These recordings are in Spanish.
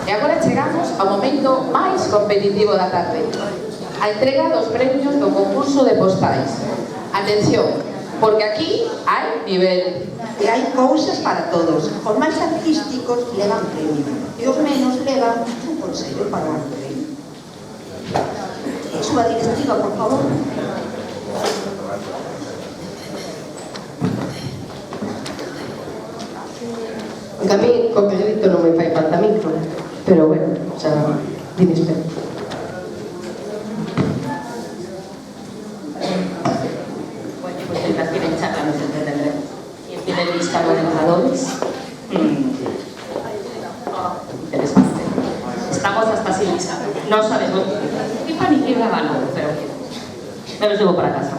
E agora chegamos ao momento máis competitivo da tarde, a entrega dos premios do concurso de postais. Atención, porque aquí hai nivel. E hai cousas para todos. Os máis artísticos levan premio e os menos levan un consello para o ano que vem. Súa directiva, por favor. A mí, co que grito non me fai falta micro, pero bueno, xa dime espero. Bueno, pues mientras tienen charla nos entretendremos. ¿Quién tiene lista los ganadores? Interesante. Estamos hasta sin lista. No sabemos ni quién ha ganado, pero me los llevo para casa.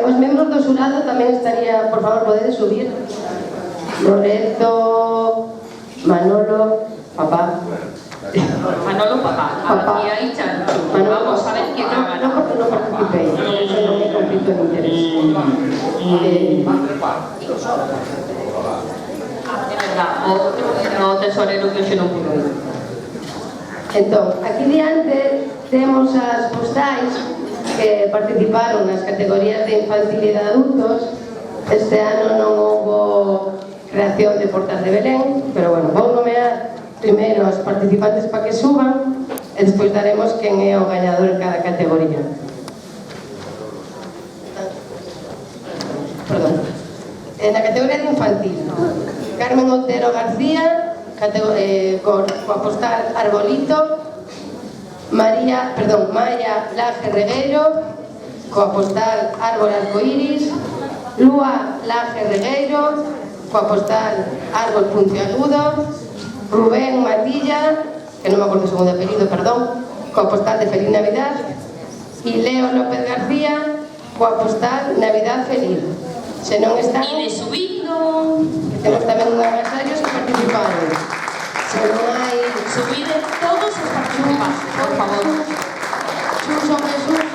Os membros do xurado tamén estaría, por favor, podedes subir. Loreto, Manolo, papá. Manolo, papá. Papá. Y ahí Chancho. Manolo, vamos a ver quién ha ganado. No, porque no participé, eso non me conflicto de interés. É verdad, o tesorero que hoxe non pudo ir. Entón, aquí diante temos as postais que participaron nas categorías de infantil e de adultos. Este ano non houbo creación de portas de Belén, pero bueno, vou nomear primeiro os participantes para que suban e despois daremos quen é o gañador en cada categoría. Perdón. Na categoría de infantil, Carmen Otero García, coa postal Arbolito. Maya Laje Regueiro, coa postal Árbol Arcoíris. Lúa Laje Regueiro, coa postal Árbol Puntiagudo. Rubén Matilla, que non me acordo o segundo apelido, perdón, coa postal de Feliz Navidad. E Leo López García, coa postal Navidad Feliz. Se non están... E de subindo... Temos tamén uns agasallos que participaron. Se non hai... Subide todos os participantes, por favor. Xus ou Jesús,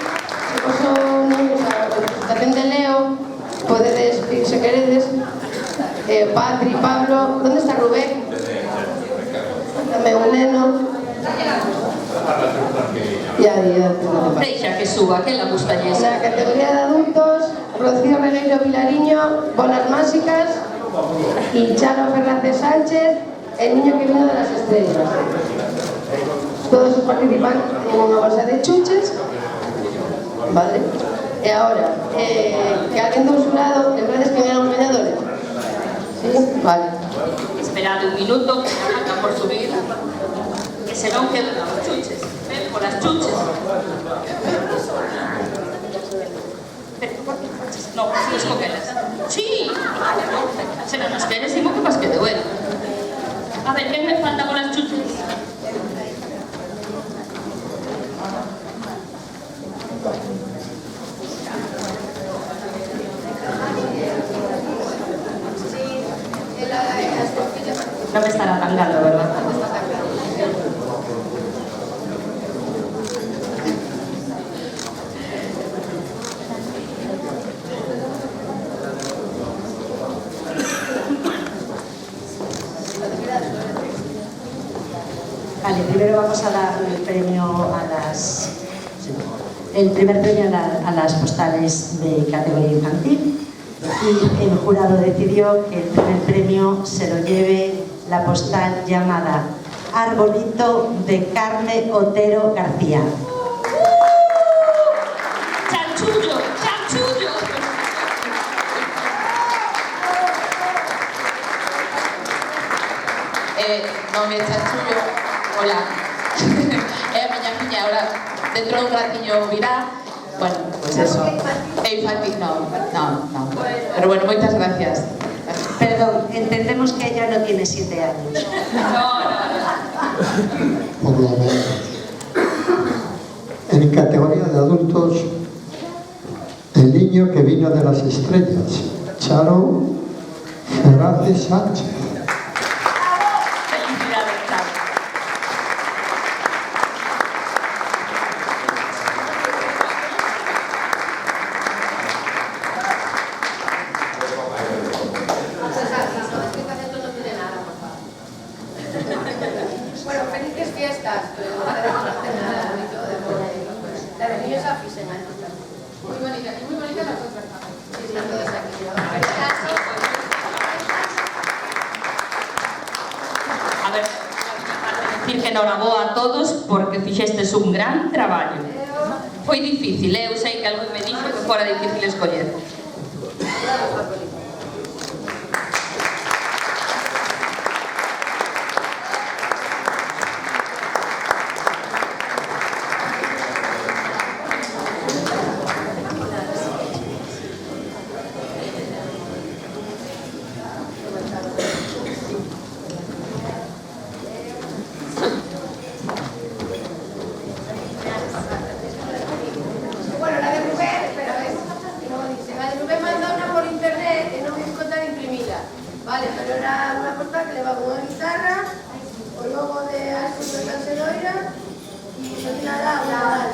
se vos son a representación de Leo, podedes vir se queredes. Patri, Pablo, onde está Rubén? Tamén un neno. Deixa que suba, que la gustaría. Na categoría de adultos, Rocío Regueiro Vilariño, Bolas Máxicas, y Charo Fernández Sánchez, El niño que vino de las estrellas. Todos os participantes teñen unha bolsa de chuches, vale? E agora, que alguén do xurado, lembrades quen eran os gañadores? Sí? Vale. Esperad un minuto, que me falta por subir, que se non quedan as chuches. Ven por las chuches. No, si escogelas. Sí, serán as que eres, que más que de bueno. A ver, ¿qué me falta con las chuches? No me estará tangando, ¿verdad? Vale, primero vamos a dar el premio el primer premio a las postales de categoría infantil, y el jurado decidió que el primer premio se lo lleve la postal llamada Arbolito de Carmen Otero García. ¡Chanchullo! ¡Chanchullo! Non é chanchullo, hola. É a miña fiña, ahora dentro dun ratiño virá. Bueno, pues eso. É infantil, no. Pero bueno, moitas gracias. Perdón, entendemos que ella no tiene 7 años. No. Por lo menos. En categoría de adultos, el niño que vino de las estrellas, Charo Fernández Sánchez. Felicidades, Charo. enhoraboa a todos porque fixestes un gran traballo. Foi difícil, eu sei que algún me dixo que fora difícil escoller. Bueno, la de Rubén, pero es, como dice, la de Rubén mandó una por internet y no me busco tan imprimida. Vale, pero era una postal que le va con una guitarra, o logo de Asunción Cancedoira y no tiene nada,